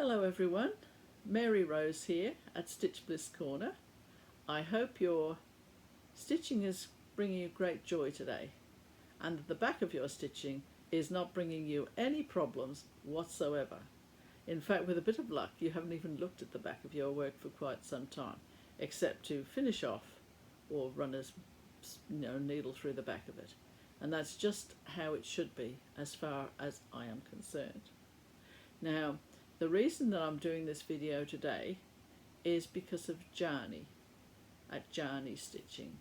Hello everyone, Mary Rose here at Stitch Bliss Corner. I hope your stitching is bringing you great joy today and that the back of your stitching is not bringing you any problems whatsoever. In fact, with a bit of luck, you haven't even looked at the back of your work for quite some time, except to finish off or run a needle through the back of it. And that's just how it should be as far as I am concerned. Now, the reason that I'm doing this video today is because of Yany at Yany Stitching.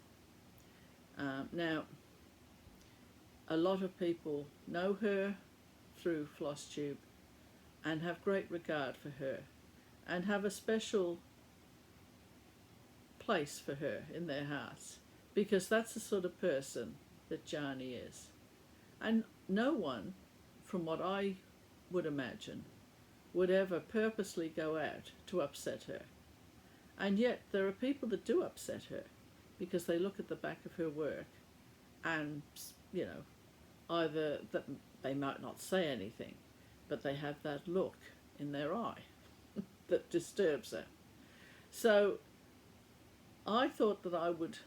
Now, a lot of people know her through Flosstube and have great regard for her and have a special place for her in their hearts because that's the sort of person that Yany is. And no one, from what I would imagine, would ever purposely go out to upset her. And yet there are people that do upset her because they look at the back of her work and, you know, either that they might not say anything, but they have that look in their eye that disturbs her. So I thought that I would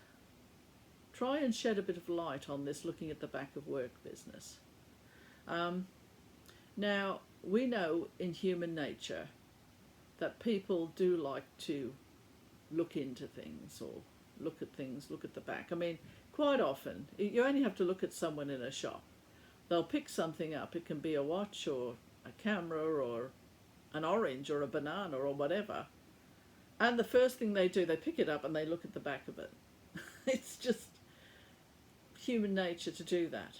try and shed a bit of light on this looking at the back of work business. Now, we know in human nature that people do like to look into things or look at things, look at the back. I mean, quite often, you only have to look at someone in a shop. They'll pick something up. It can be a watch or a camera or an orange or a banana or whatever. And the first thing they do, they pick it up and they look at the back of it. It's just human nature to do that.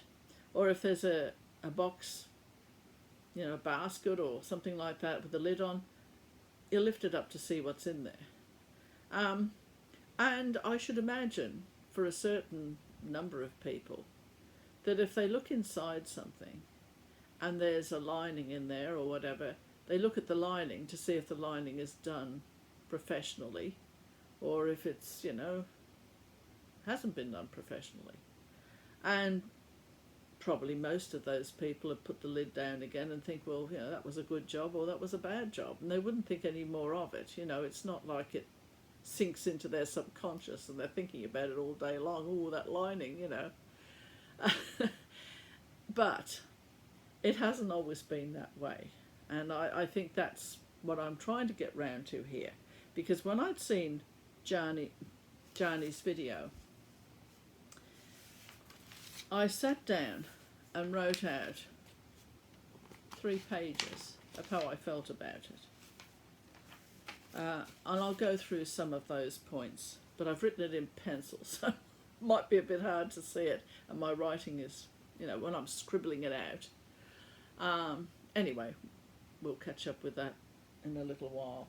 Or if there's a box, you know, a basket or something like that with the lid on, you lift it up to see what's in there. And I should imagine for a certain number of people that if they look inside something and there's a lining in there or whatever, they look at the lining to see if the lining is done professionally or if it's, you know, hasn't been done professionally. And probably most of those people have put the lid down again and think, well, you know, that was a good job or that was a bad job. And they wouldn't think any more of it. You know, it's not like it sinks into their subconscious and they're thinking about it all day long. Oh, that lining, you know. But it hasn't always been that way. And I think that's what I'm trying to get round to here. Because when I'd seen Yany's video, I sat down and wrote out 3 pages of how I felt about it. And I'll go through some of those points, but I've written it in pencil, so it might be a bit hard to see it, and my writing is, you know, when I'm scribbling it out. Anyway, we'll catch up with that in a little while.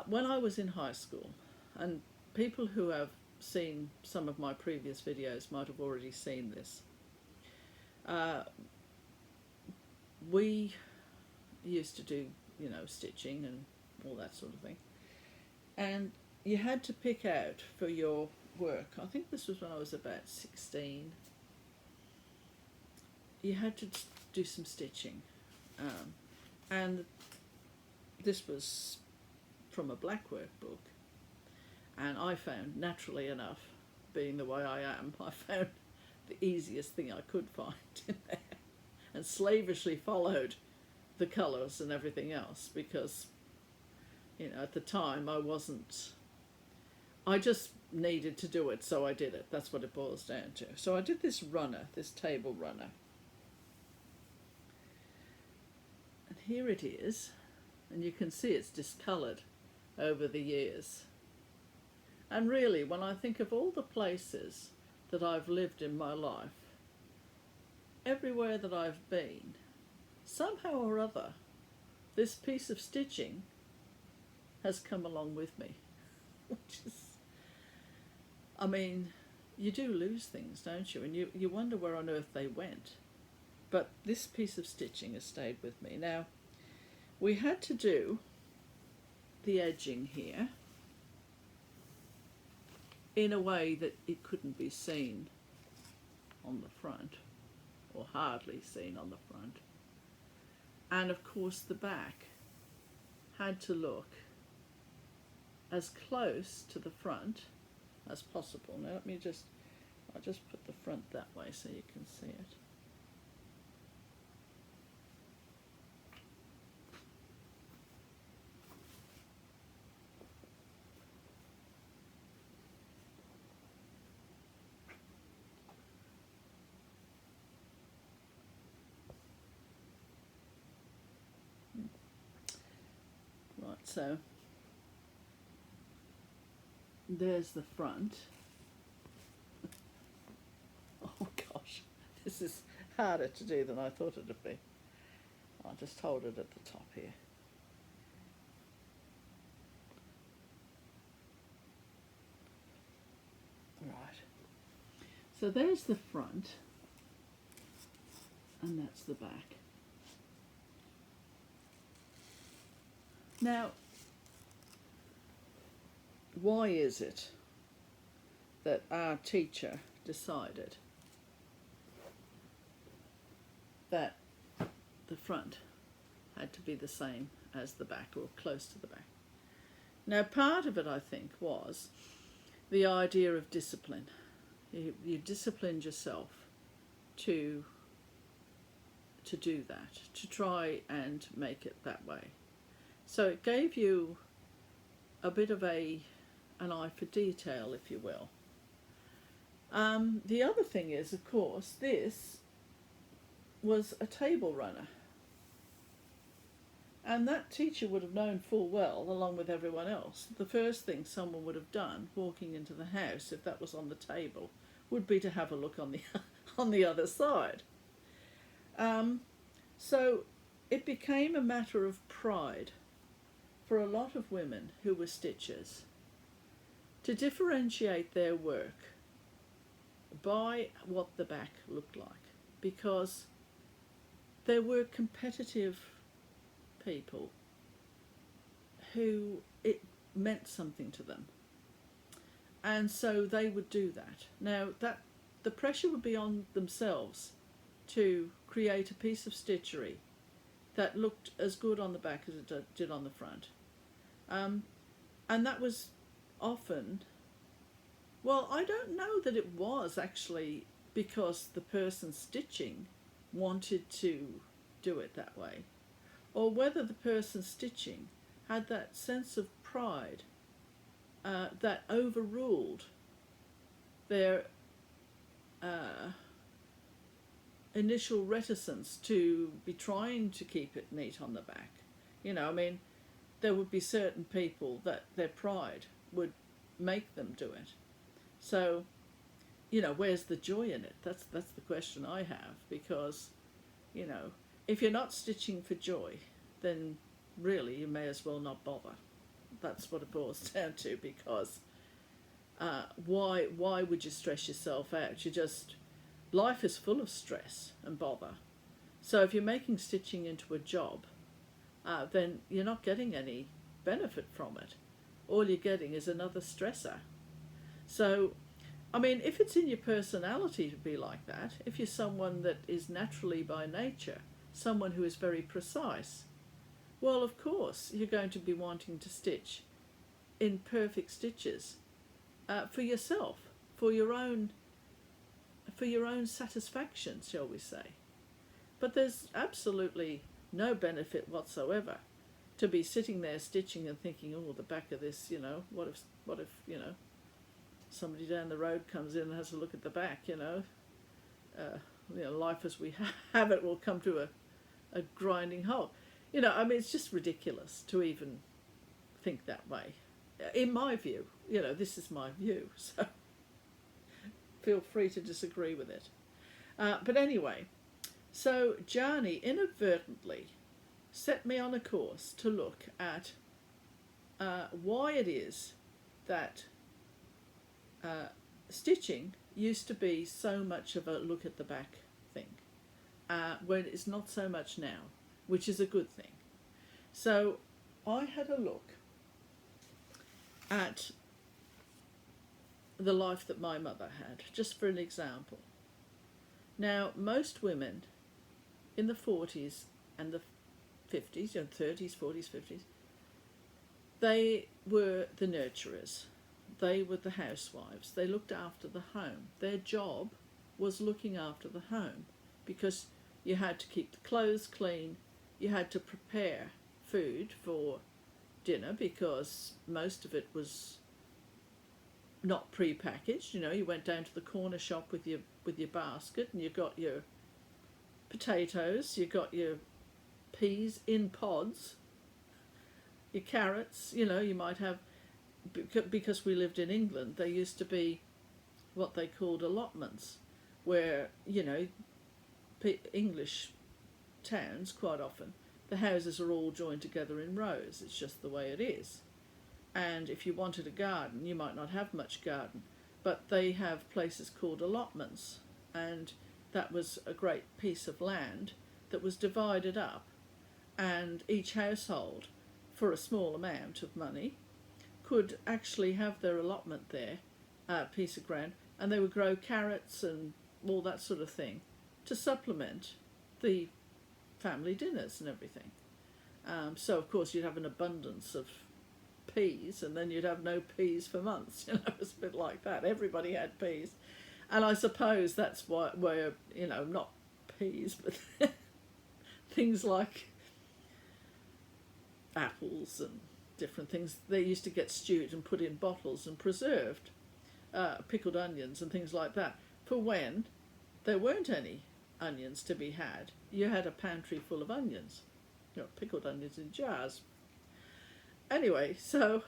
When I was in high school, and people who have seen some of my previous videos might have already seen this. We used to do, you know, stitching and all that sort of thing. And you had to pick out for your work, I think this was when I was about 16, you had to do some stitching. And this was from a black workbook. And I found, naturally enough, being the way I am, I found the easiest thing I could find in there and slavishly followed the colours and everything else because, you know, at the time I just needed to do it, so I did it. That's what it boils down to. So I did this runner, this table runner. And here it is, and you can see it's discoloured over the years. And really, when I think of all the places that I've lived in my life, everywhere that I've been, somehow or other, this piece of stitching has come along with me. Which is, I mean, you do lose things, don't you? And you wonder where on earth they went. But this piece of stitching has stayed with me. Now, we had to do the edging here in a way that it couldn't be seen on the front, or hardly seen on the front. And of course the back had to look as close to the front as possible. Now I'll just put the front that way so you can see it. Right, so there's the front. Oh gosh, this is harder to do than I thought it would be. I'll just hold it at the top here. Right, so there's the front, and that's the back. Now, why is it that our teacher decided that the front had to be the same as the back, or close to the back? Now, part of it, I think, was the idea of discipline. You disciplined yourself to do that, to try and make it that way. So it gave you a bit of an eye for detail, if you will. The other thing is, of course, this was a table runner. And that teacher would have known full well, along with everyone else, the first thing someone would have done walking into the house, if that was on the table, would be to have a look on the on the other side. So it became a matter of pride for a lot of women who were stitchers to differentiate their work by what the back looked like, because there were competitive people who it meant something to them, and so they would do that. Now, that the pressure would be on themselves to create a piece of stitchery that looked as good on the back as it did on the front, and that was often, well, I don't know that it was actually because the person stitching wanted to do it that way, or whether the person stitching had that sense of pride that overruled their initial reticence to be trying to keep it neat on the back. You know, I mean, there would be certain people that their pride would make them do it. So, you know, where's the joy in it? That's the question I have, because, you know, if you're not stitching for joy, then really you may as well not bother. That's what it boils down to, because why would you stress yourself out? Life is full of stress and bother. So if you're making stitching into a job, then you're not getting any benefit from it. All you're getting is another stressor. So, I mean, if it's in your personality to be like that, if you're someone that is naturally by nature someone who is very precise, well, of course, you're going to be wanting to stitch in perfect stitches for yourself, for your own satisfaction, shall we say. But there's absolutely no benefit whatsoever to be sitting there stitching and thinking, oh, the back of this, you know, what if you know, somebody down the road comes in and has a look at the back, you know, life as we have it will come to a grinding halt. You know, I mean, it's just ridiculous to even think that way. In my view, you know, this is my view, so feel free to disagree with it. But anyway, so Yany inadvertently set me on a course to look at why it is that stitching used to be so much of a look at the back thing, when it's not so much now, which is a good thing. So I had a look at the life that my mother had, just for an example. Now, most women in the 40s and the 50s, 30s, 40s, 50s, They were the nurturers. They were the housewives. They looked after the home. Their job was looking after the home, because you had to keep the clothes clean, you had to prepare food for dinner, because most of it was not pre-packaged. You know, you went down to the corner shop with your basket, and you got your potatoes, you got your peas in pods, your carrots. You know, you might have, because we lived in England, there used to be what they called allotments, where, you know, English towns, quite often, the houses are all joined together in rows. It's just the way it is. And if you wanted a garden, you might not have much garden, but they have places called allotments, and that was a great piece of land that was divided up, and each household, for a small amount of money, could actually have their allotment there, a piece of ground, and they would grow carrots and all that sort of thing to supplement the family dinners and everything. So of course you'd have an abundance of peas, and then you'd have no peas for months. You know, it was a bit like that. Everybody had peas, and I suppose that's where, you know, not peas, but things like apples and different things, they used to get stewed and put in bottles and preserved, pickled onions and things like that, for when there weren't any onions to be had. You had a pantry full of onions, you know, pickled onions in jars. Anyway, so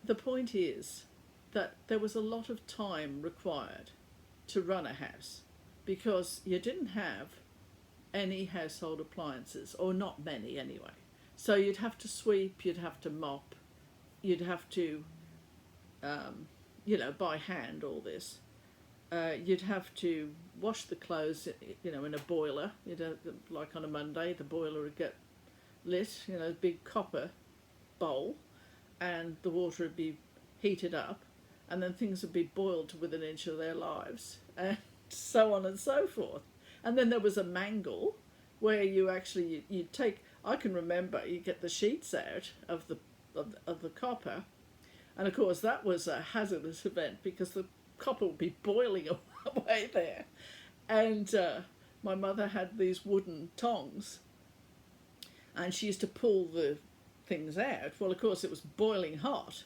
the point is that there was a lot of time required to run a house, because you didn't have any household appliances, or not many anyway. So you'd have to sweep, you'd have to mop, you'd have to, you know, by hand all this. You'd have to wash the clothes, you know, in a boiler. You'd have, like on a Monday, the boiler would get lit, you know, a big copper bowl, and the water would be heated up, and then things would be boiled to within an inch of their lives, and so on and so forth. And then there was a mangle, where you actually, you'd take, I can remember, you get the sheets out of the copper, and of course that was a hazardous event, because the copper would be boiling away there. And my mother had these wooden tongs, and she used to pull the things out. Well, of course it was boiling hot,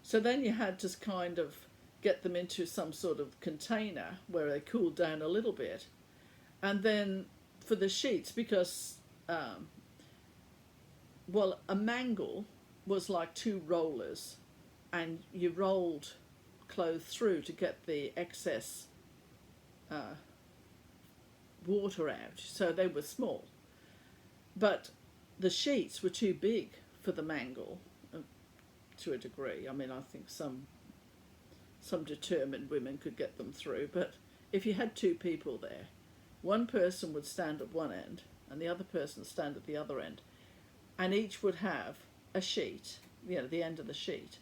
so then you had to kind of get them into some sort of container where they cooled down a little bit. And then for the sheets, because well, a mangle was like two rollers, and you rolled clothes through to get the excess water out, so they were small. But the sheets were too big for the mangle, to a degree. I mean, I think some determined women could get them through, but if you had two people there, one person would stand at one end and the other person stand at the other end, and each would have a sheet, you know, the end of the sheet,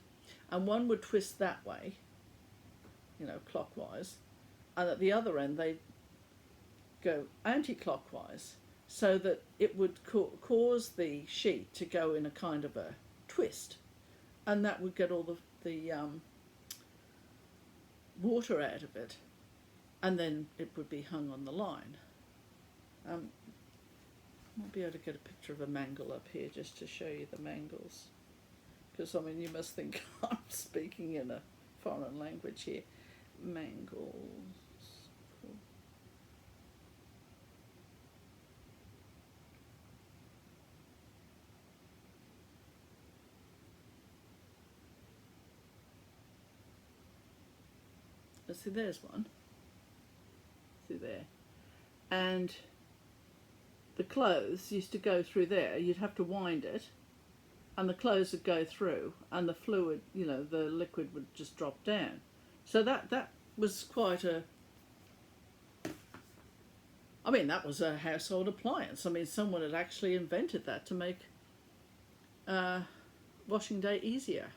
and one would twist that way, you know, clockwise, and at the other end they'd go anti-clockwise, so that it would cause the sheet to go in a kind of a twist, and that would get all the water out of it, and then it would be hung on the line. I'll be able to get a picture of a mangle up here just to show you the mangles, because I mean, you must think I'm speaking in a foreign language here. Mangles. Let's see, there's one. See there. And the clothes used to go through there. You'd have to wind it, and the clothes would go through, and the fluid, you know, the liquid would just drop down. So that was quite a, I mean, that was a household appliance. I mean, someone had actually invented that to make washing day easier.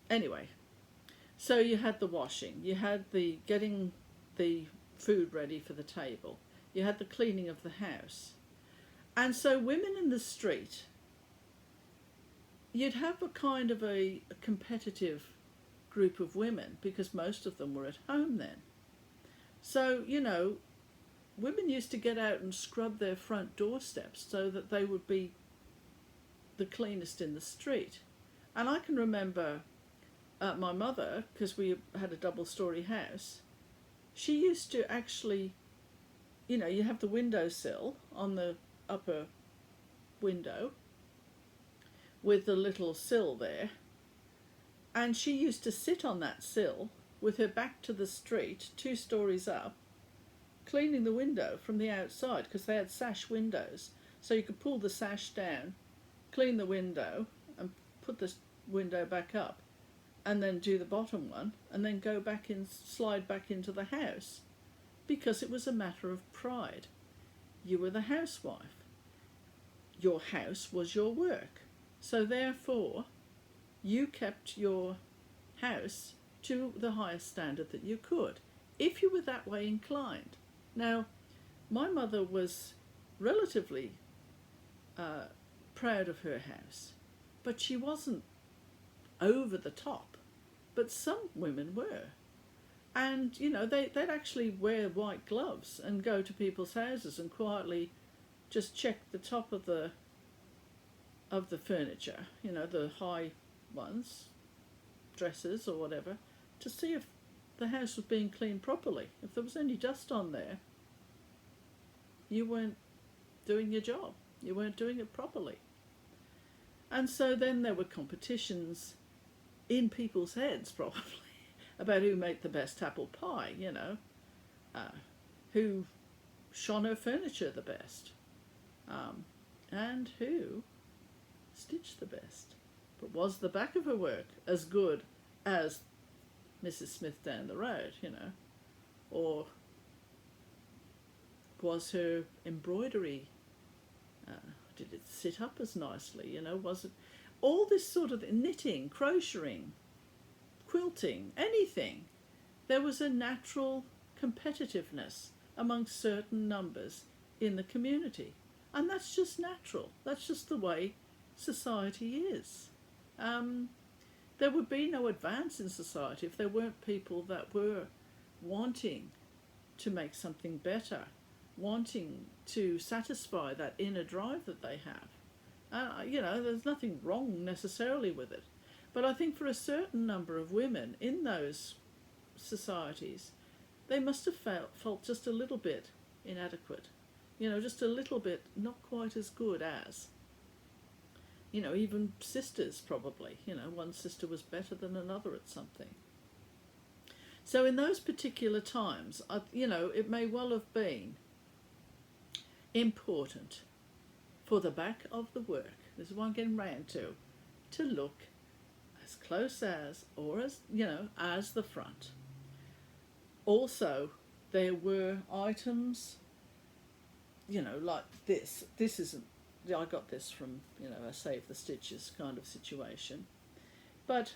Anyway, so you had the washing, you had the getting the food ready for the table, you had the cleaning of the house, And so women in the street, you'd have a kind of a competitive group of women because most of them were at home then. So, women used to get out and scrub their front doorsteps so that they would be the cleanest in the street. And I can remember my mother, because we had a double-storey house, she used to actually, you have the windowsill on the upper window with the little sill there, and she used to sit on that sill with her back to the street, 2 stories up, cleaning the window from the outside, because they had sash windows, so you could pull the sash down, clean the window and put the window back up, and then do the bottom one, and then go back in, slide back into the house, because it was a matter of pride. You were the housewife. Your house was your work. So therefore, you kept your house to the highest standard that you could, if you were that way inclined. Now, my mother was relatively proud of her house, but she wasn't over the top. But some women were. And, they'd actually wear white gloves and go to people's houses and quietly just check the top of the furniture, the high ones, dresses or whatever, to see if the house was being cleaned properly. If there was any dust on there, you weren't doing your job. You weren't doing it properly. And so then there were competitions in people's heads, probably, about who made the best apple pie, who shone her furniture the best, and who stitched the best. But was the back of her work as good as Mrs. Smith down the road, or was her embroidery, did it sit up as nicely, was it all this sort of knitting, crocheting, quilting, anything? There was a natural competitiveness among certain numbers in the community, and that's just natural. That's just the way society is. There would be no advance in society if there weren't people that were wanting to make something better, wanting to satisfy that inner drive that they have. There's nothing wrong necessarily with it. But I think for a certain number of women in those societies, they must have felt just a little bit inadequate. Just a little bit not quite as good as. Even sisters probably. One sister was better than another at something. So in those particular times, it may well have been important for the back of the work, this is what I'm getting round to look as close as, or as the front. Also, there were items, like this. This isn't, I got this from, a Save the Stitches kind of situation. But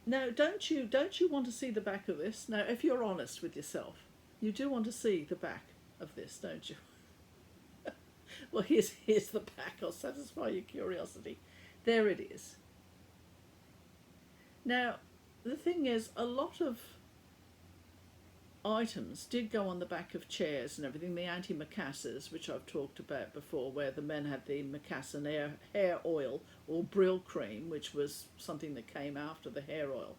now, don't you want to see the back of this? Now, if you're honest with yourself, you do want to see the back of this, don't you? Well, here's the back. I'll satisfy your curiosity. There it is. Now, the thing is, a lot of items did go on the back of chairs and everything. The anti-macassars, which I've talked about before, where the men had the macassar hair oil or Brill cream, which was something that came after the hair oil.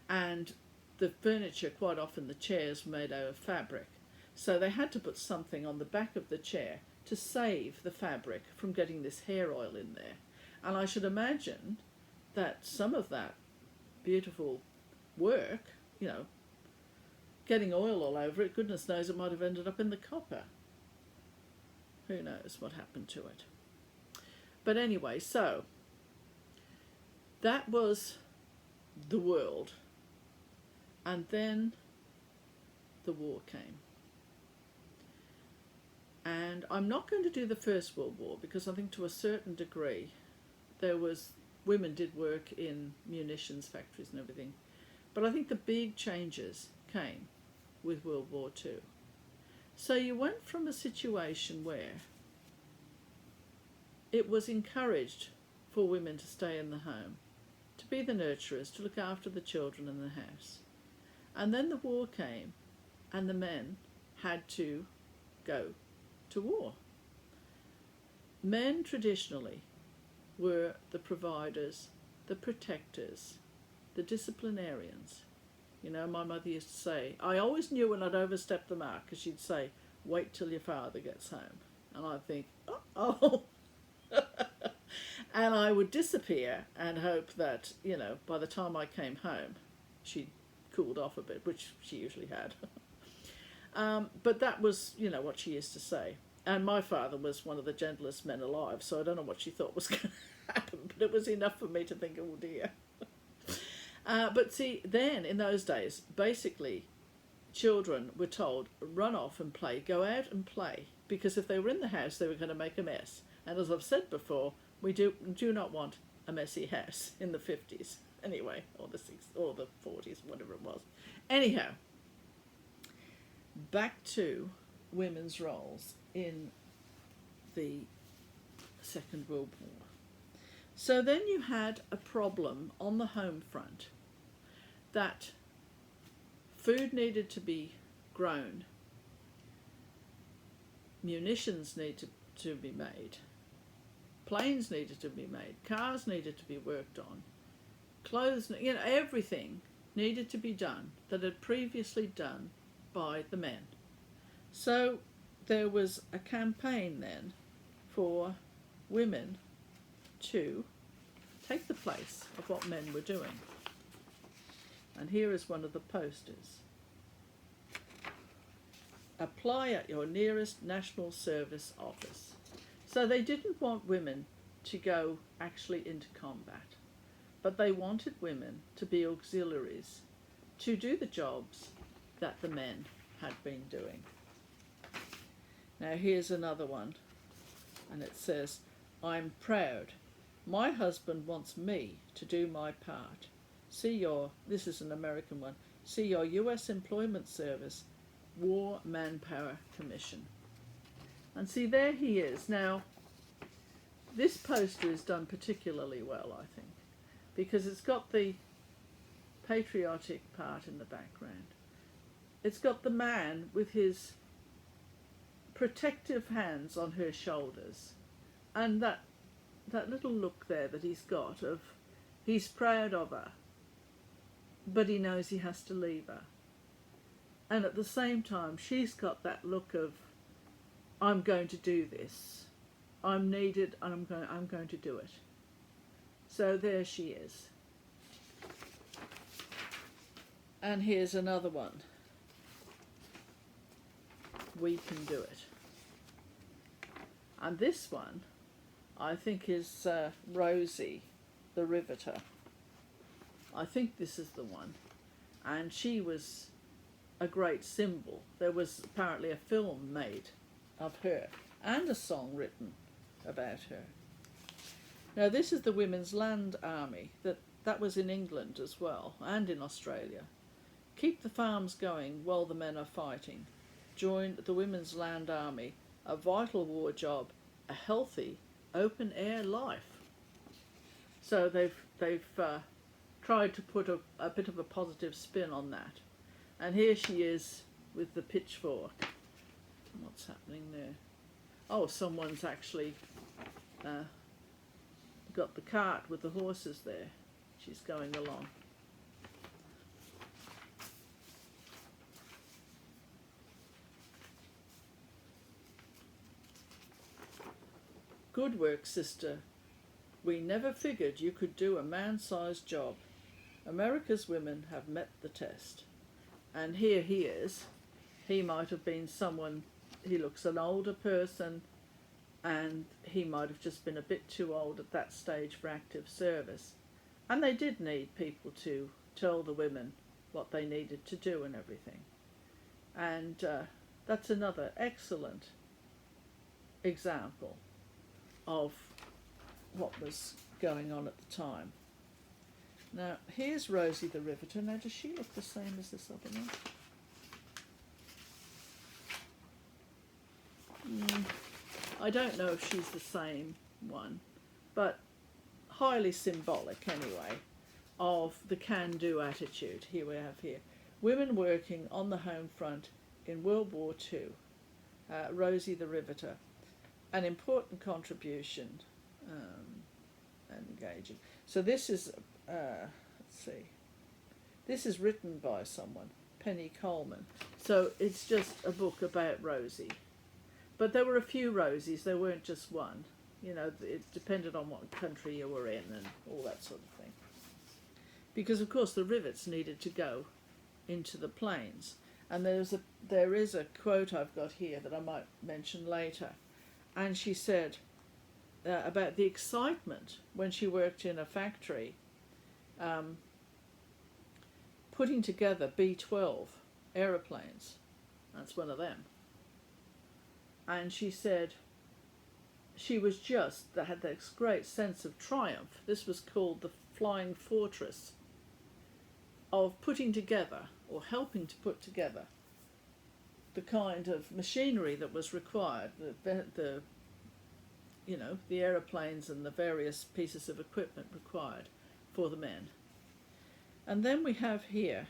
And the furniture, quite often the chairs were made out of fabric. So they had to put something on the back of the chair to save the fabric from getting this hair oil in there. And I should imagine that some of that beautiful work, getting oil all over it, goodness knows it might have ended up in the copper. Who knows what happened to it. But anyway, so that was the world. And then the war came. And I'm not going to do the First World War, because I think to a certain degree women did work in munitions factories and everything. But I think the big changes came with World War II. So you went from a situation where it was encouraged for women to stay in the home, to be the nurturers, to look after the children in the house. And then the war came, and the men had to go to war. Men traditionally were the providers, the protectors, the disciplinarians. You know, my mother used to say, I always knew when I'd overstepped the mark, because she'd say, wait till your father gets home. And I'd think, oh. And I would disappear and hope that, you know, by the time I came home, she'd cooled off a bit, which she usually had. But that was, you know, what she used to say. And my father was one of the gentlest men alive, so I don't know what she thought was going to happen, but it was enough for me to think, oh dear. But see, then in those days, basically, children were told, run off and play, go out and play, because if they were in the house, they were going to make a mess. And as I've said before, we do not want a messy house in the 50s, anyway, or the 60s, or the 40s, whatever it was. Anyhow, back to women's roles in the Second World War. So then you had a problem on the home front that food needed to be grown, munitions needed to be made, planes needed to be made, cars needed to be worked on, clothes, you know, everything needed to be done that had previously done by the men. So there was a campaign then for women to take the place of what men were doing. And here is one of the posters. Apply at your nearest national service office. So they didn't want women to go actually into combat, but they wanted women to be auxiliaries, to do the jobs that the men had been doing. Now here's another one, and it says, I'm proud. My husband wants me to do my part. This is an American one, see your U.S. Employment Service War Manpower Commission. And see, there he is. Now, this poster is done particularly well, I think, because it's got the patriotic part in the background. It's got the man with his protective hands on her shoulders, and that little look there that he's got of he's proud of her, but he knows he has to leave her. And at the same time, she's got that look of, I'm going to do this. I'm needed, and I'm going to do it. So there she is. And here's another one. We can do it. And this one, I think, is Rosie, the Riveter. I think this is the one. And she was a great symbol. There was apparently a film made of her and a song written about her. Now this is the Women's Land Army. That was in England as well, and in Australia. Keep the farms going while the men are fighting. Join the Women's Land Army, a vital war job, a healthy, open-air life. So they've tried to put a bit of a positive spin on that. And here she is with the pitchfork. What's happening there? Oh, someone's actually got the cart with the horses there. She's going along. Good work, sister. We never figured you could do a man-sized job. America's women have met the test. And here he is. He might have been someone, he looks an older person, and he might have just been a bit too old at that stage for active service. And they did need people to tell the women what they needed to do and everything. And that's another excellent example of what was going on at the time. Now, here's Rosie the Riveter. Now, does she look the same as this other one? I don't know if she's the same one, but highly symbolic anyway, of the can-do attitude. Here we have here. Women working on the home front in World War II. Rosie the Riveter. An important contribution and engaging. So this is, let's see, this is written by someone, Penny Colman. So it's just a book about Rosie. But there were a few Rosies, there weren't just one. You know, it depended on what country you were in and all that sort of thing. Because of course the rivets needed to go into the planes. And there is a quote I've got here that I might mention later. And she said about the excitement when she worked in a factory putting together B-12 aeroplanes. That's one of them. And she said she was just, that had this great sense of triumph. This was called the Flying Fortress, of putting together, or helping to put together, the kind of machinery that was required, the you know, the aeroplanes and the various pieces of equipment required for the men. And then we have here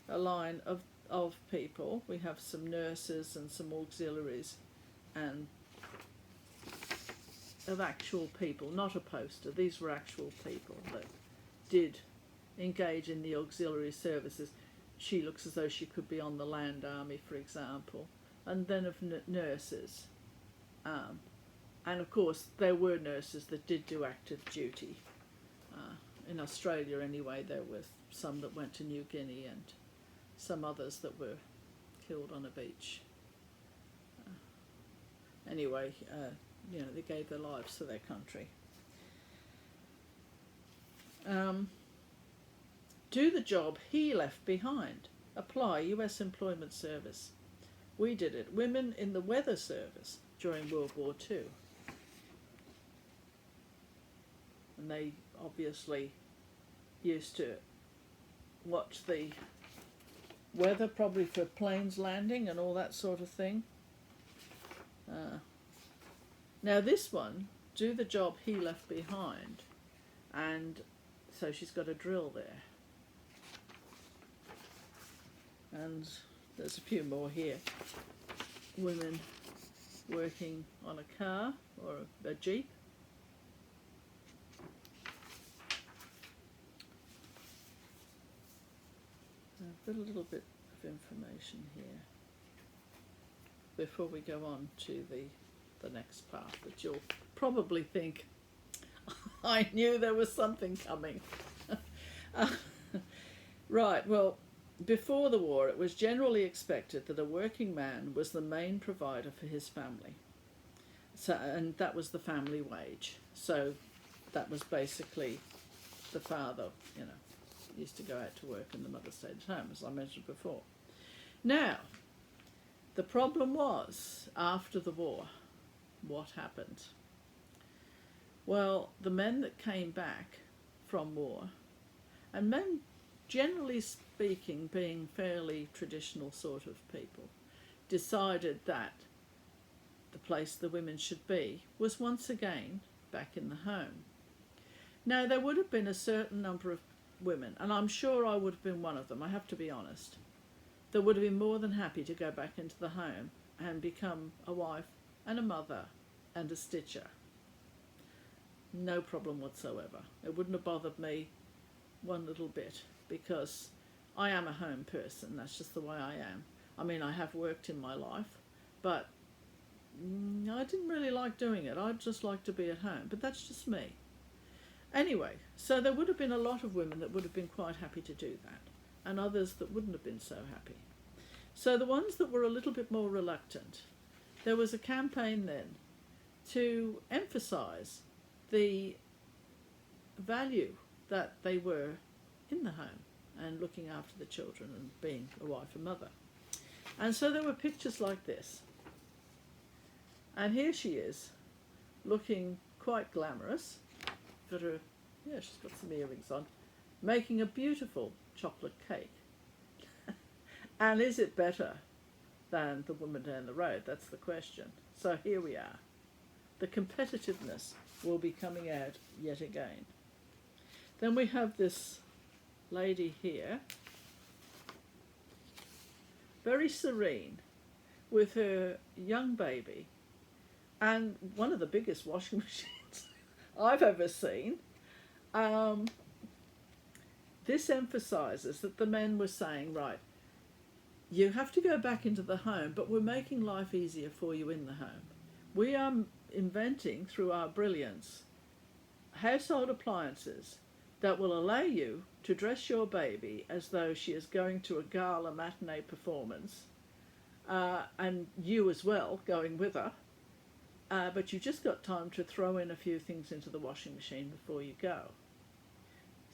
a line of people. We have some nurses and some auxiliaries and of actual people, not a poster. These were actual people that did engage in the auxiliary services. She looks as though she could be on the land army, for example. And then of nurses. And of course, there were nurses that did do active duty. In Australia anyway, there were some that went to New Guinea and some others that were killed on a beach. Anyway, you know, they gave their lives for their country. Do the job he left behind. Apply US Employment Service. We did it. Women in the weather service during World War II. And they obviously used to watch the weather, probably for planes landing and all that sort of thing. Now this one, do the job he left behind. And so she's got a drill there. And there's a few more here. Women working on a car or a jeep. I've got a little bit of information here before we go on to the next part that you'll probably think, I knew there was something coming. Right, well, before the war it was generally expected that a working man was the main provider for his family. So, and that was the family wage. So that was basically the father, you know, used to go out to work and the mother stayed at home, as I mentioned before. Now, the problem was, after the war, what happened? Well, the men that came back from war, and men generally speaking being fairly traditional sort of people, decided that the place the women should be was once again back in the home. Now, there would have been a certain number of women, and I'm sure I would have been one of them, I have to be honest, that would have been more than happy to go back into the home and become a wife and a mother and a stitcher. No problem whatsoever. It wouldn't have bothered me one little bit, because I am a home person. That's just the way I am. I mean, I have worked in my life, but I didn't really like doing it. I'd just like to be at home, but that's just me. Anyway, so there would have been a lot of women that would have been quite happy to do that, and others that wouldn't have been so happy. So the ones that were a little bit more reluctant, there was a campaign then to emphasise the value that they were in the home and looking after the children and being a wife and mother. And so there were pictures like this. And here she is, looking quite glamorous. Got her, yeah, she's got some earrings on, making a beautiful chocolate cake. And is it better than the woman down the road? That's the question. So here we are. The competitiveness will be coming out yet again. Then we have this lady here, very serene, with her young baby, and one of the biggest washing machines I've ever seen. This emphasises that the men were saying, right, you have to go back into the home, but we're making life easier for you in the home. We are inventing, through our brilliance, household appliances that will allow you to dress your baby as though she is going to a gala matinee performance, and you as well going with her, but you've just got time to throw in a few things into the washing machine before you go.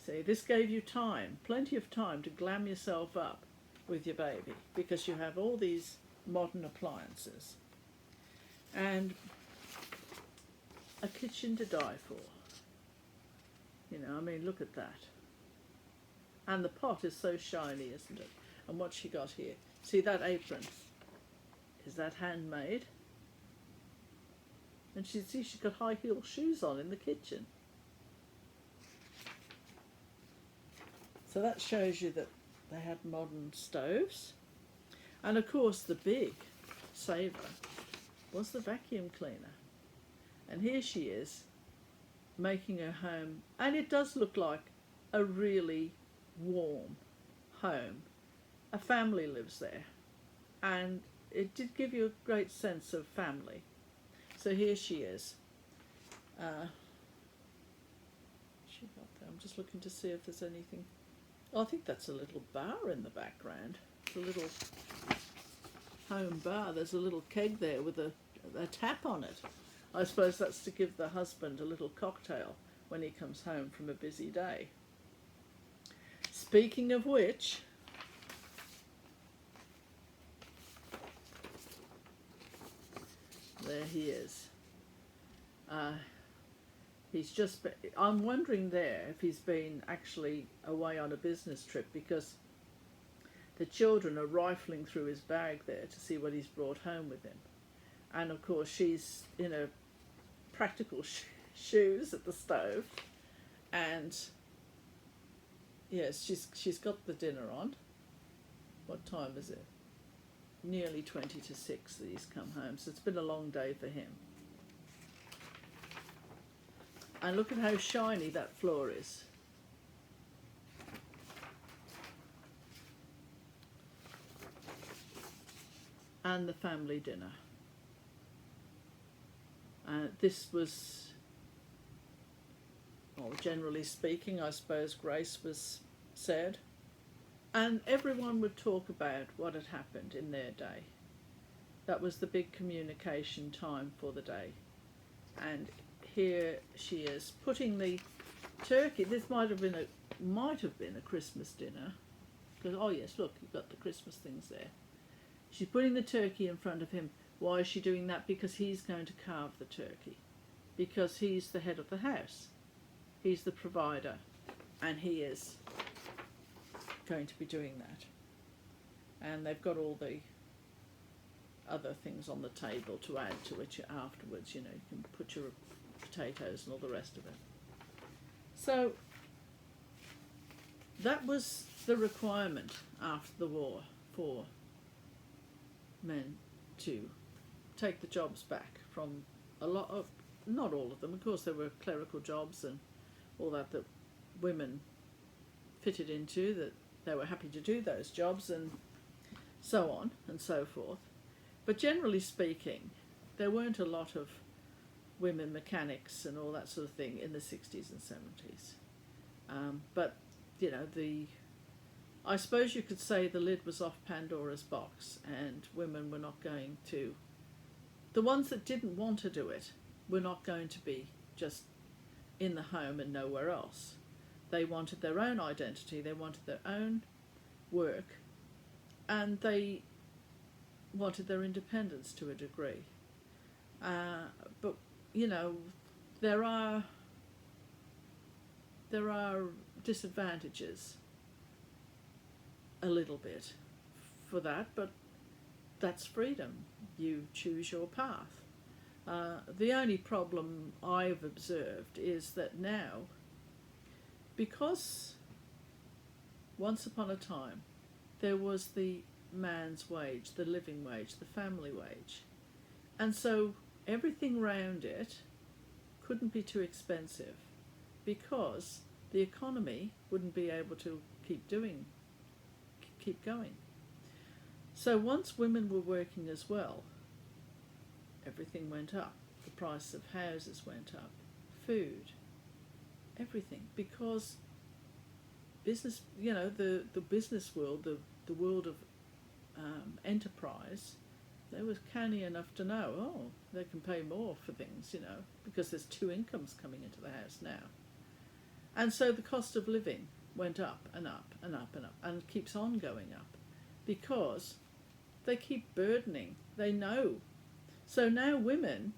See, this gave you time, plenty of time to glam yourself up with your baby, because you have all these modern appliances. And a kitchen to die for. You know, I mean, look at that. And the pot is so shiny, isn't it? And what she got here. See that apron? Is that handmade? And she's got high heel shoes on in the kitchen. So that shows you that they had modern stoves. And of course the big saver was the vacuum cleaner. And here she is making her home, and it does look like a really warm home. A family lives there, and it did give you a great sense of family. So here she is. She got there. I'm just looking to see if there's anything. Oh, I think that's a little bar in the background. It's a little home bar. There's a little keg there with a tap on it. I suppose that's to give the husband a little cocktail when he comes home from a busy day. Speaking of which, there he is. He's just been, I'm wondering there if he's been actually away on a business trip, because the children are rifling through his bag there to see what he's brought home with him. And of course she's in her practical shoes at the stove, and yes, she's got the dinner on. What time is it? Nearly 20 to 6 that he's come home, so it's been a long day for him. And look at how shiny that floor is. And the family dinner. This was, well, generally speaking, I suppose grace was said, and everyone would talk about what had happened in their day. That was the big communication time for the day. And here she is putting the turkey. This might have been a Christmas dinner, because oh yes, look, you've got the Christmas things there. She's putting the turkey in front of him. Why is she doing that? Because he's going to carve the turkey. Because he's the head of the house. He's the provider. And he is going to be doing that. And they've got all the other things on the table to add to it afterwards. You know, you can put your potatoes and all the rest of it. So that was the requirement after the war for men to take the jobs back from a lot of, not all of them, of course there were clerical jobs and all that women fitted into, that they were happy to do those jobs and so on and so forth. But generally speaking, there weren't a lot of women mechanics and all that sort of thing in the 60s and 70s. But, you know, I suppose you could say the lid was off Pandora's box, and women were not going to, the ones that didn't want to do it were not going to be just in the home and nowhere else. They wanted their own identity, they wanted their own work, and they wanted their independence to a degree. But, you know, there are disadvantages a little bit for that, but that's freedom. You choose your path. The only problem I've observed is that now, because once upon a time there was the man's wage, the living wage, the family wage, and so everything round it couldn't be too expensive because the economy wouldn't be able to keep going. So once women were working as well, everything went up. The price of houses went up, food, everything, because business, the business world, the world of enterprise, they were canny enough to know, they can pay more for things, because there's two incomes coming into the house now. And so the cost of living went up and up and up and up, and keeps on going up because they keep burdening. They know. So now women,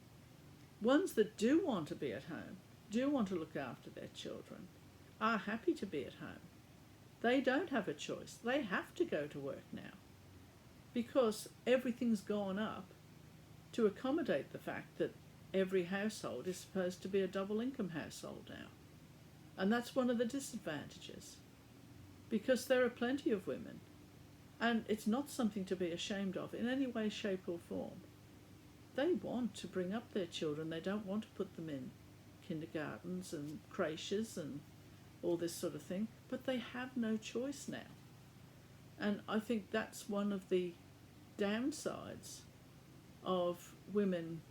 ones that do want to be at home, do want to look after their children, are happy to be at home. They don't have a choice. They have to go to work now because everything's gone up to accommodate the fact that every household is supposed to be a double income household now. And that's one of the disadvantages, because there are plenty of women, and it's not something to be ashamed of in any way, shape or form. They want to bring up their children. They don't want to put them in kindergartens and creches and all this sort of thing, but they have no choice now. And I think that's one of the downsides of women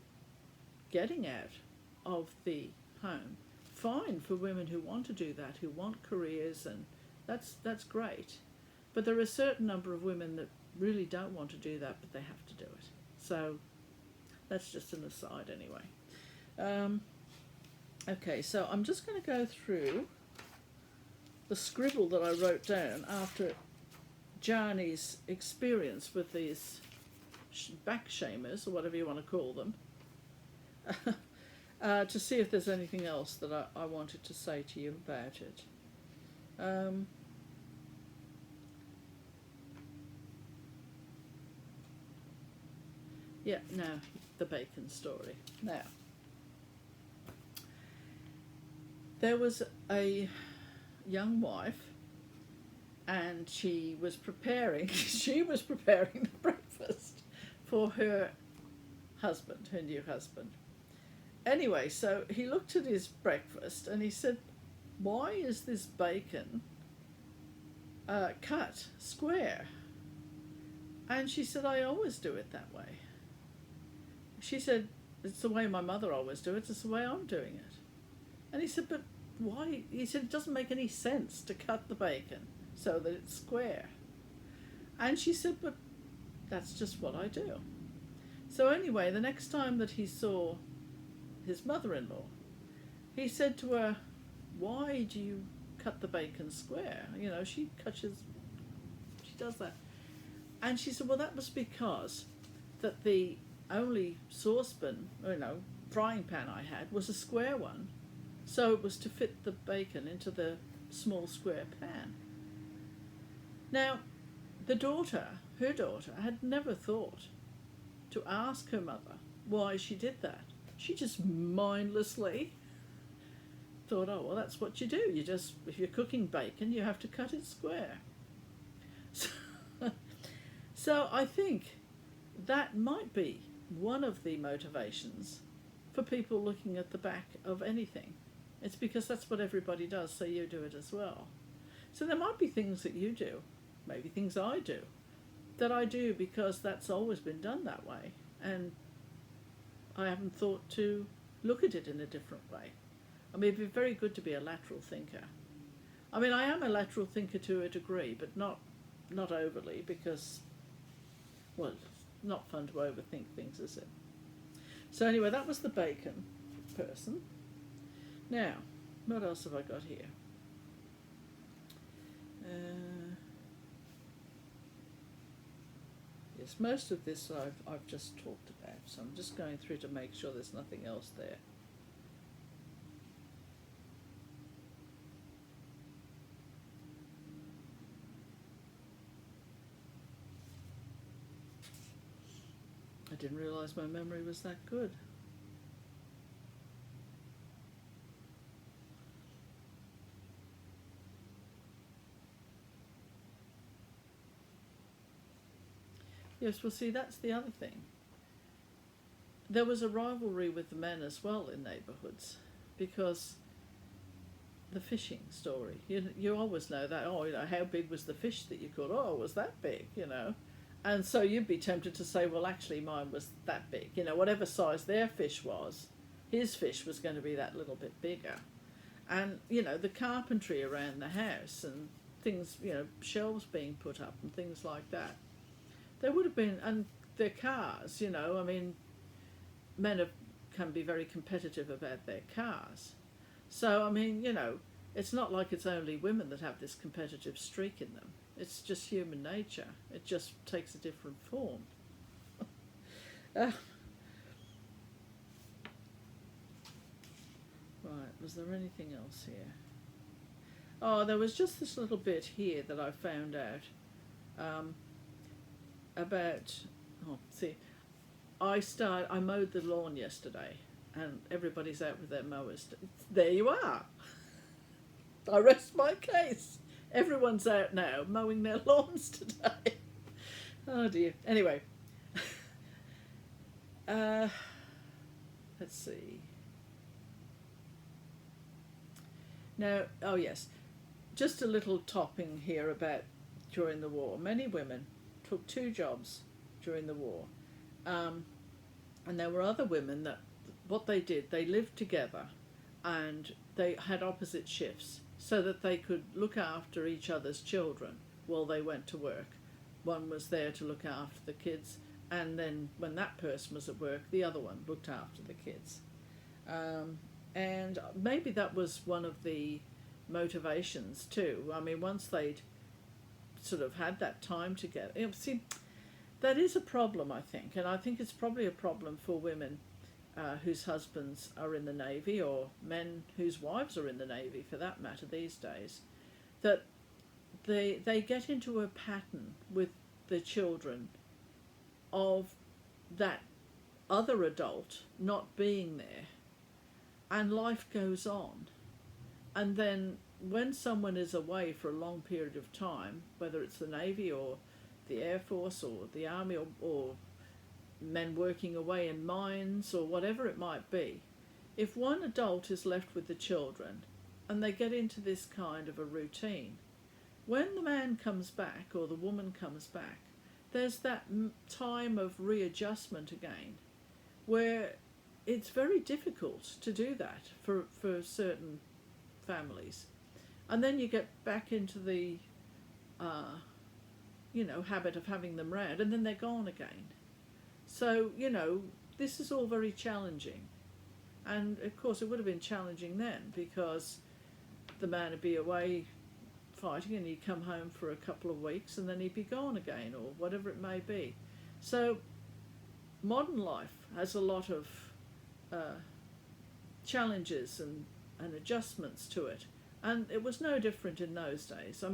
getting out of the home. Fine for women who want to do that, who want careers, and that's great. But there are a certain number of women that really don't want to do that, but they have to do it. So that's just an aside anyway. Okay, so I'm just going to go through the scribble that I wrote down after Yany's experience with these back shamers, or whatever you want to call them, to see if there's anything else that I wanted to say to you about it. Now, the bacon story. Now, there was a young wife, and she was preparing the breakfast for her husband, her new husband. Anyway, so he looked at his breakfast and he said, "Why is this bacon cut square?" And she said, "I always do it that way." She said, "It's the way my mother always do it. It's the way I'm doing it." And he said, "But why?" He said, "It doesn't make any sense to cut the bacon so that it's square." And she said, "But that's just what I do." So anyway, the next time that he saw his mother-in-law, he said to her, "Why do you cut the bacon square? She does that." And she said, "Well, that was because that the only saucepan, frying pan I had was a square one, so it was to fit the bacon into the small square pan." Now, her daughter had never thought to ask her mother why she did that. She just mindlessly thought, "Oh, well, that's what you do. If you're cooking bacon, you have to cut it square." So I think that might be one of the motivations for people looking at the back of anything. It's because that's what everybody does, so you do it as well. So there might be things that you do, maybe things I do, that I do because that's always been done that way, and I haven't thought to look at it in a different way. I mean, it'd be very good to be a lateral thinker. I mean, I am a lateral thinker to a degree, but not overly, because, well, it's not fun to overthink things, is it? So anyway, that was the bacon person. Now, what else have I got here? Yes, most of this I've just talked about, so I'm just going through to make sure there's nothing else there. I didn't realise my memory was that good. Yes, well, see, that's the other thing. There was a rivalry with the men as well in neighbourhoods, because the fishing story, you always know that, oh, how big was the fish that you caught? Oh, it was that big, And so you'd be tempted to say, well, actually mine was that big. Whatever size their fish was, his fish was going to be that little bit bigger. And, the carpentry around the house and things, shelves being put up and things like that. There would have been, and their cars, men can be very competitive about their cars. So, it's not like it's only women that have this competitive streak in them. It's just human nature. It just takes a different form. Right, was there anything else here? Oh, there was just this little bit here that I found out about, I mowed the lawn yesterday, and everybody's out with their mowers. There you are. I rest my case. Everyone's out now mowing their lawns today. Oh dear. Anyway, let's see. Now, oh yes, just a little topping here about during the war. Many women took 2 jobs during the war. And there were other women that what they did, they lived together and they had opposite shifts so that they could look after each other's children while they went to work. One was there to look after the kids, and then when that person was at work, the other one looked after the kids. And maybe that was one of the motivations too. Once they'd sort of had that time together. See, that is a problem, I think, and I think it's probably a problem for women whose husbands are in the Navy, or men whose wives are in the Navy for that matter these days, that they get into a pattern with the children of that other adult not being there, and life goes on. And then when someone is away for a long period of time, whether it's the Navy or the Air Force or the Army or men working away in mines or whatever it might be, if one adult is left with the children and they get into this kind of a routine, when the man comes back or the woman comes back, there's that time of readjustment again where it's very difficult to do that for certain families. And then you get back into the habit of having them round, and then they're gone again. So, this is all very challenging. And of course it would have been challenging then, because the man would be away fighting and he'd come home for a couple of weeks and then he'd be gone again, or whatever it may be. So modern life has a lot of challenges and adjustments to it. And it was no different in those days.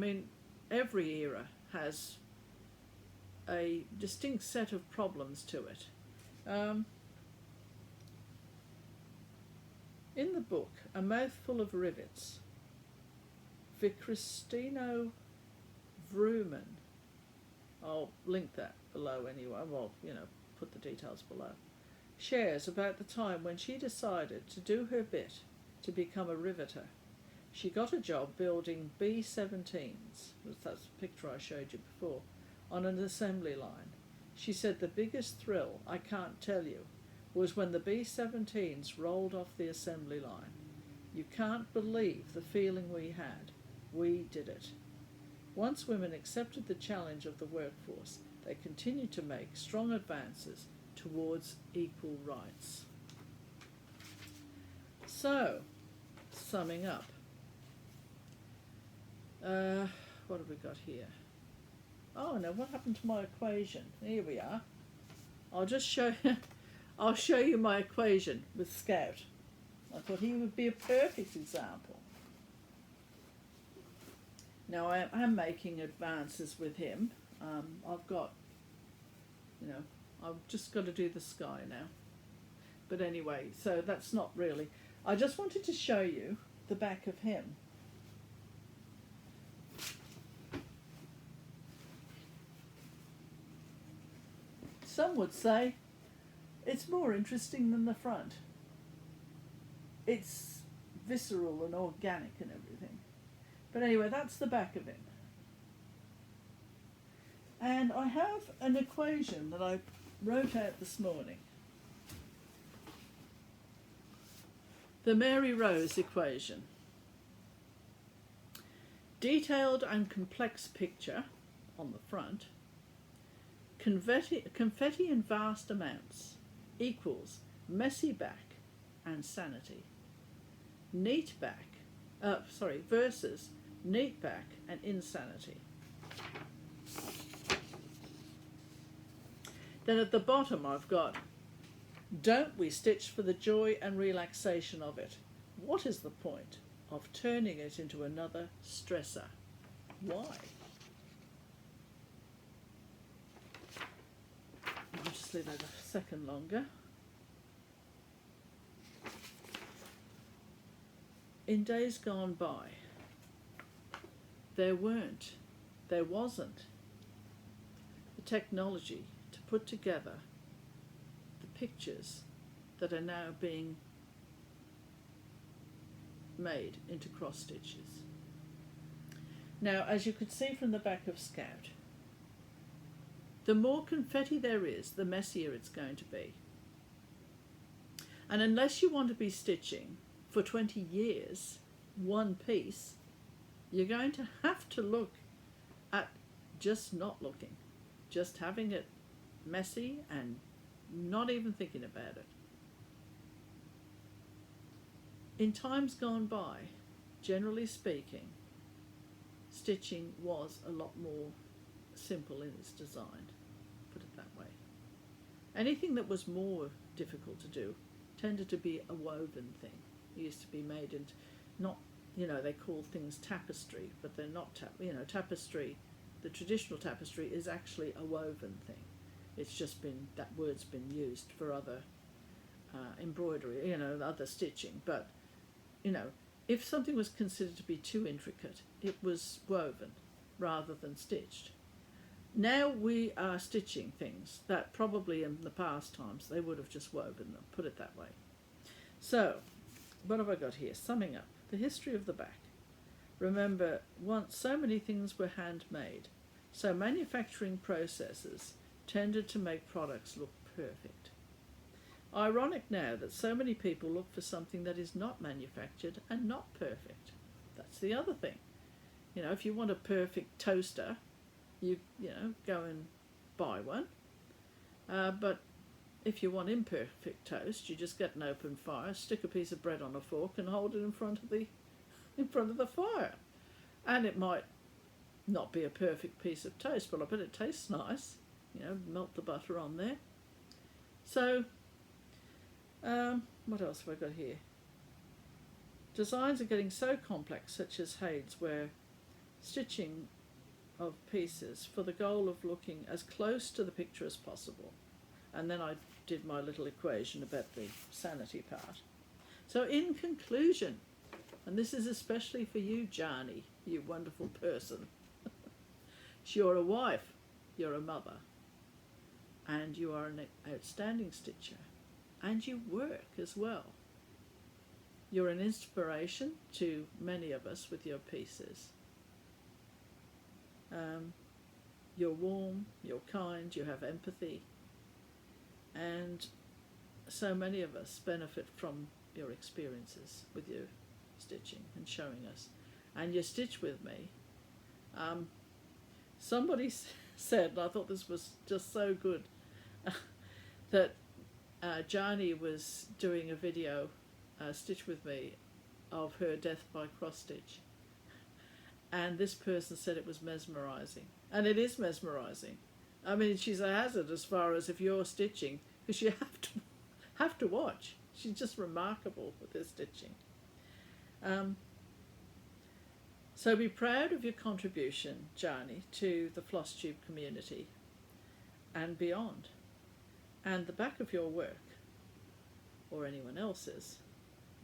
Every era has a distinct set of problems to it. In the book, A Mouthful of Rivets, Vichristino Vrooman, I'll link that below anyway, put the details below, shares about the time when she decided to do her bit to become a riveter. She got a job building B-17s, that's the picture I showed you before, on an assembly line. She said the biggest thrill, I can't tell you, was when the B-17s rolled off the assembly line. You can't believe the feeling we had. We did it. Once women accepted the challenge of the workforce, they continued to make strong advances towards equal rights. So, summing up, what have we got here? Oh no, what happened to my equation? Here we are. I'll just show I'll show you my equation with Scout. I thought he would be a perfect example. Now I am making advances with him. I've got, I've just got to do the sky now. But anyway, so that's not really. I just wanted to show you the back of him. Some would say it's more interesting than the front. It's visceral and organic and everything. But anyway, that's the back of it. And I have an equation that I wrote out this morning. The Mary Rose equation. Detailed and complex picture on the front. Confetti in vast amounts equals messy back and sanity. Neat back, versus neat back and insanity. Then at the bottom I've got, don't we stitch for the joy and relaxation of it? What is the point of turning it into another stressor? Why? I'll just leave it a second longer. In days gone by, there wasn't the technology to put together the pictures that are now being made into cross stitches. Now, as you could see from the back of Scout, the more confetti there is, the messier it's going to be. And unless you want to be stitching for 20 years, one piece, you're going to have to look at just not looking, just having it messy and not even thinking about it. In times gone by, generally speaking, stitching was a lot more simple in its design, put it that way. Anything that was more difficult to do tended to be a woven thing. It used to be made into, not, they call things tapestry, but they're not, tapestry, the traditional tapestry is actually a woven thing. It's just been, that word's been used for other embroidery, other stitching, but, if something was considered to be too intricate, it was woven rather than stitched. Now we are stitching things that probably in the past times they would have just woven them, put it that way. So, what have I got here? Summing up, the history of the back. Remember, once so many things were handmade, so manufacturing processes tended to make products look perfect. Ironic now that so many people look for something that is not manufactured and not perfect. That's the other thing. If you want a perfect toaster, you go and buy one. But if you want imperfect toast, you just get an open fire, stick a piece of bread on a fork, and hold it in front of the fire. And it might not be a perfect piece of toast, but I bet it tastes nice. Melt the butter on there. So, what else have I got here? Designs are getting so complex, such as Haid's, where stitching of pieces for the goal of looking as close to the picture as possible. And then I did my little equation about the sanity part. So in conclusion, and this is especially for you, Yany, you wonderful person, you're a wife, you're a mother, and you are an outstanding stitcher, and you work as well. You're an inspiration to many of us with your pieces. You're warm, you're kind, you have empathy, and so many of us benefit from your experiences with your stitching and showing us. And you stitch with me. Somebody said, and I thought this was just so good, that Yany was doing a video, Stitch With Me, of her death by cross stitch. And this person said it was mesmerising. And it is mesmerising. I mean, she's a hazard as far as if you're stitching, because you have to watch. She's just remarkable with her stitching. So be proud of your contribution, Yany, to the Flosstube community and beyond. And the back of your work, or anyone else's,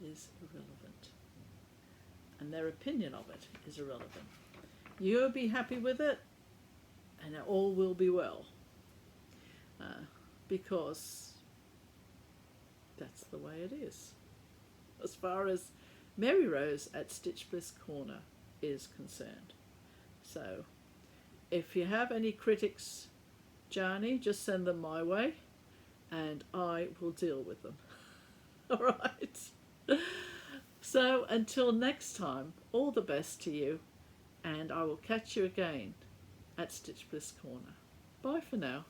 is irrelevant. And their opinion of it is irrelevant. You'll be happy with it, and all will be well. because that's the way it is, as far as Mary Rose at Stitch Bliss Corner is concerned. So if you have any critics, Yany, just send them my way and I will deal with them. All right. So until next time, all the best to you, and I will catch you again at Stitch Bliss Corner. Bye for now.